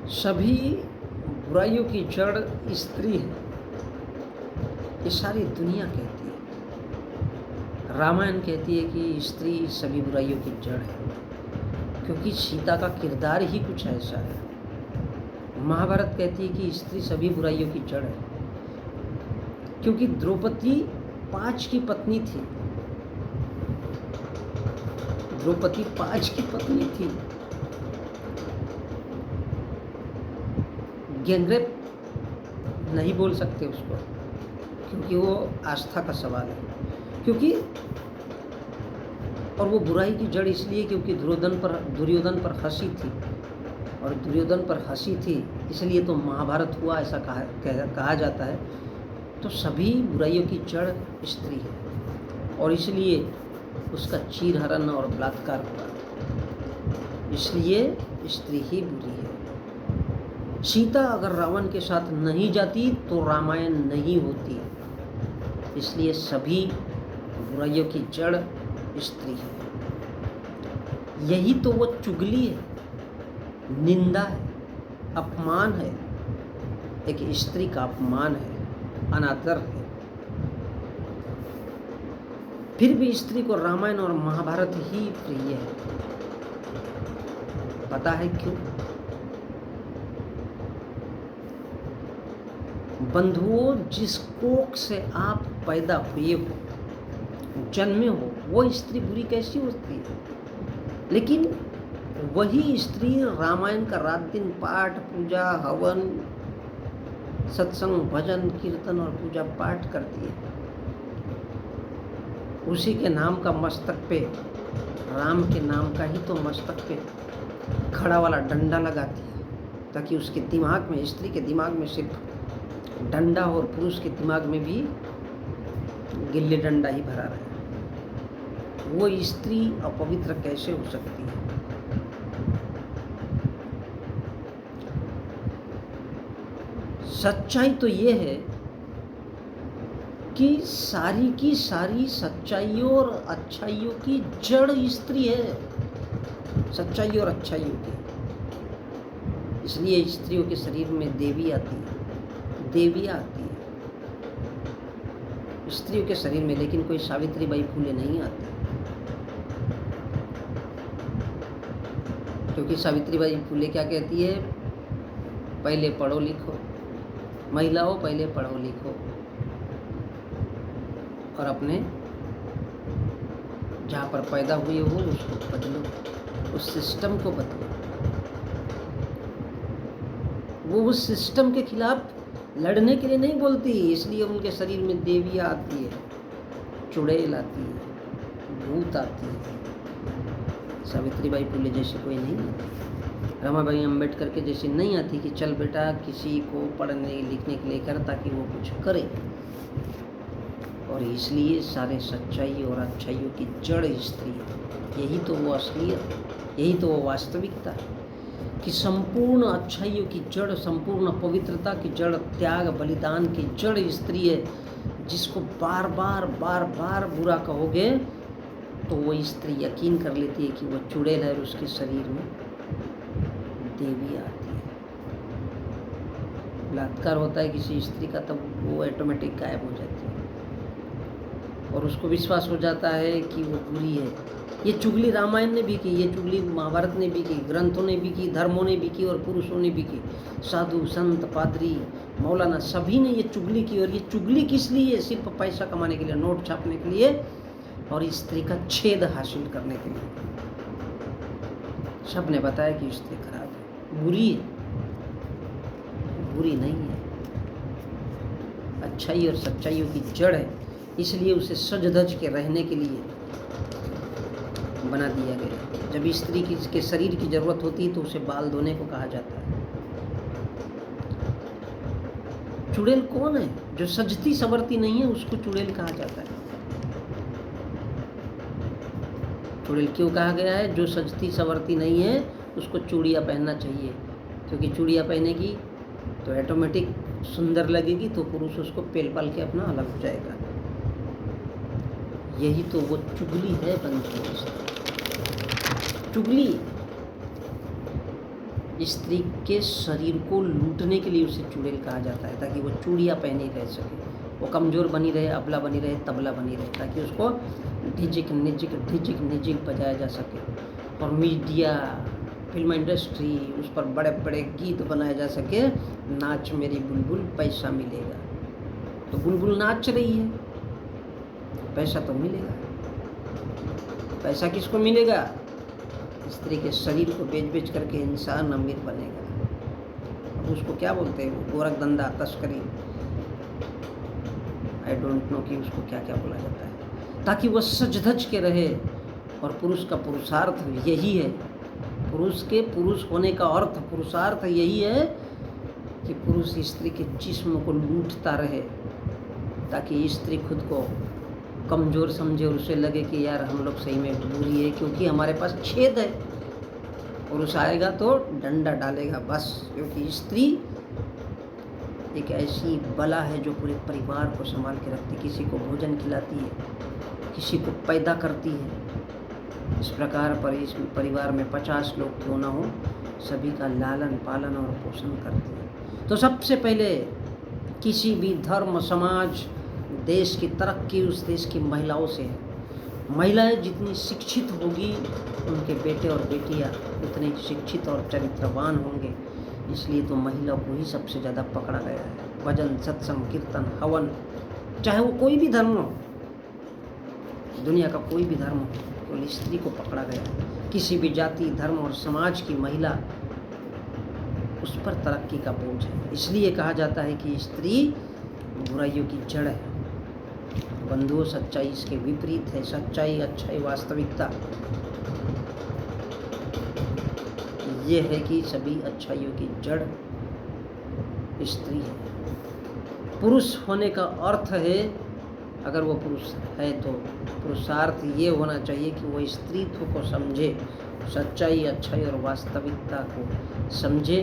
सभी बुराइयों की जड़ स्त्री है, ये सारी दुनिया कहती है। रामायण कहती है कि स्त्री सभी बुराइयों की जड़ है, क्योंकि सीता का किरदार ही कुछ ऐसा है। महाभारत कहती है कि स्त्री सभी बुराइयों की जड़ है, क्योंकि द्रौपदी 5 की पत्नी थी। द्रौपदी 5 की पत्नी थी। गैंगरेप नहीं बोल सकते उसको, क्योंकि वो आस्था का सवाल है। क्योंकि और वो बुराई की जड़ इसलिए क्योंकि दुर्योधन पर हंसी थी, और दुर्योधन पर हंसी थी इसलिए तो महाभारत हुआ, ऐसा कहा जाता है। तो सभी बुराइयों की जड़ स्त्री है, और इसलिए उसका चीरहरण और बलात्कार हुआ, इसलिए स्त्री ही बुरी है। सीता अगर रावण के साथ नहीं जाती तो रामायण नहीं होती, इसलिए सभी बुराइयों की जड़ स्त्री है। यही तो वो चुगली है, निंदा है, अपमान है, एक स्त्री का अपमान है, अनादर है। फिर भी स्त्री को रामायण और महाभारत ही प्रिय है। पता है क्यों? बंधुओं, जिस कोख से आप पैदा हुए हो, जन्मे हो, वो स्त्री बुरी कैसी होती है? लेकिन वही स्त्री रामायण का रात दिन पाठ, पूजा, हवन, सत्संग, भजन, कीर्तन और पूजा पाठ करती है। उसी के नाम का मस्तक पे, राम के नाम का ही तो मस्तक पे खड़ा वाला डंडा लगाती है, ताकि उसके दिमाग में, स्त्री के दिमाग में सिर्फ डंडा और पुरुष के दिमाग में भी गिल्ली डंडा ही भरा रहे। वो स्त्री अपवित्र कैसे हो सकती है? सच्चाई तो ये है कि सारी की सारी सच्चाइयों और अच्छाइयों की जड़ स्त्री है, सच्चाई और अच्छाइयों की। इसलिए स्त्रियों के शरीर में देवी आती है, देवियाँ आती है स्त्रियों के शरीर में, लेकिन कोई सावित्रीबाई फुले नहीं आती, क्योंकि सावित्रीबाई फुले क्या कहती है? पहले पढ़ो लिखो, महिलाओं पहले पढ़ो लिखो और अपने जहाँ पर पैदा हुए हो उसको बदलो, उस सिस्टम को बदलो। वो उस सिस्टम के खिलाफ लड़ने के लिए नहीं बोलती, इसलिए उनके शरीर में देवियाँ आती है, चुड़ैल आती है, भूत आती है। सावित्रीबाई फुले जैसी कोई नहीं आती, रमाबाई अम्बेडकर के जैसी नहीं आती कि चल बेटा किसी को पढ़ने लिखने के लिए कर, ताकि वो कुछ करे। और इसलिए सारे सच्चाई और अच्छाइयों की जड़ स्त्री है। यही तो वो असलियत, यही तो वो वास्तविकता है कि संपूर्ण अच्छाइयों की जड़, संपूर्ण पवित्रता की जड़, त्याग बलिदान की जड़ स्त्री है। जिसको बार बार बुरा कहोगे तो वो स्त्री यकीन कर लेती है कि वो चुड़ैल है और उसके शरीर में देवी आती है। बलात्कार होता है किसी स्त्री का, तब वो ऑटोमेटिक गायब हो जाती है और उसको विश्वास हो जाता है कि वो बुरी है। ये चुगली रामायण ने भी की, ये चुगली महाभारत ने भी की, ग्रंथों ने भी की, धर्मों ने भी की और पुरुषों ने भी की। साधु, संत, पादरी, मौलाना सभी ने ये चुगली की। और ये चुगली किस लिए? सिर्फ पैसा कमाने के लिए, नोट छापने के लिए और स्त्री का छेद हासिल करने के लिए। सब ने बताया कि स्त्री खराब है, बुरी है। बुरी नहीं है, अच्छाई और सच्चाइयों की जड़ है। इसलिए उसे सज धज के रहने के लिए बना दिया गया। जब स्त्री के शरीर की जरूरत होती है तो उसे बाल धोने को कहा जाता है। चुड़ैल कौन है? जो सजती संवरती नहीं है उसको चुड़ैल कहा जाता है। चुड़ैल क्यों कहा गया है? जो सजती संवरती नहीं है उसको चूड़ियाँ पहनना चाहिए, क्योंकि चूड़ियाँ पहनेगी तो ऑटोमेटिक सुंदर लगेगी, तो पुरुष उसको पेल पाल के अपना अलग हो जाएगा। यही तो वो चुगली है बंधु। चुगली स्त्री के शरीर को लूटने के लिए उसे चुड़ैल कहा जाता है, ताकि वो चूड़ियाँ पहने रह सके, वो कमज़ोर बनी रहे, अबला बनी रहे, तबला बनी रहे, ताकि उसको ढिजिक निजिक बजाया जा सके। और मीडिया, फिल्म इंडस्ट्री, उस पर बड़े बड़े गीत बनाए जा सके, नाच मेरी बुलबुल पैसा मिलेगा। तो बुलबुल नाच रही है, पैसा तो मिलेगा। पैसा किसको मिलेगा? स्त्री के शरीर को बेच करके इंसान अमीर बनेगा। अब उसको क्या बोलते हैं, गोरख धंधा, तस्करी, आई डोंट नो कि उसको क्या क्या बोला जाता है, ताकि वह सज धज के रहे। और पुरुष का पुरुषार्थ यही है, पुरुष के पुरुष होने का अर्थ, पुरुषार्थ यही है कि पुरुष स्त्री के जिस्म को लूटता रहे, ताकि स्त्री खुद को कमज़ोर समझे और उसे लगे कि यार हम लोग सही में बुरी है, क्योंकि हमारे पास छेद है। पुरुष आएगा तो डंडा डालेगा बस, क्योंकि स्त्री एक ऐसी बला है जो पूरे परिवार को संभाल के रखती है, किसी को भोजन खिलाती है, किसी को पैदा करती है। इस प्रकार पर इस परिवार में 50 लोग क्यों ना हो, सभी का लालन पालन और पोषण करती है। तो सबसे पहले किसी भी धर्म, समाज, देश की तरक्की उस देश की महिलाओं से है। महिलाएं जितनी शिक्षित होगी, उनके बेटे और बेटियां उतने शिक्षित और चरित्रवान होंगे। इसलिए तो महिला को ही सबसे ज़्यादा पकड़ा गया है। भजन, सत्संग, कीर्तन, हवन, चाहे वो कोई भी धर्म हो, दुनिया का कोई भी धर्म हो, केवल स्त्री को पकड़ा गया है। किसी भी जाति, धर्म और समाज की महिला, उस पर तरक्की का बोझ है। इसलिए कहा जाता है कि स्त्री बुराइयों की जड़ है। बंधुओं, सच्चाई इसके विपरीत है। सच्चाई, अच्छाई, वास्तविकता ये है कि सभी अच्छाइयों की जड़ स्त्री है। पुरुष होने का अर्थ है, अगर वो पुरुष है तो पुरुषार्थ ये होना चाहिए कि वो स्त्रीत्व को समझे, सच्चाई, अच्छाई और वास्तविकता को समझे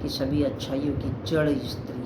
कि सभी अच्छाइयों की जड़ स्त्री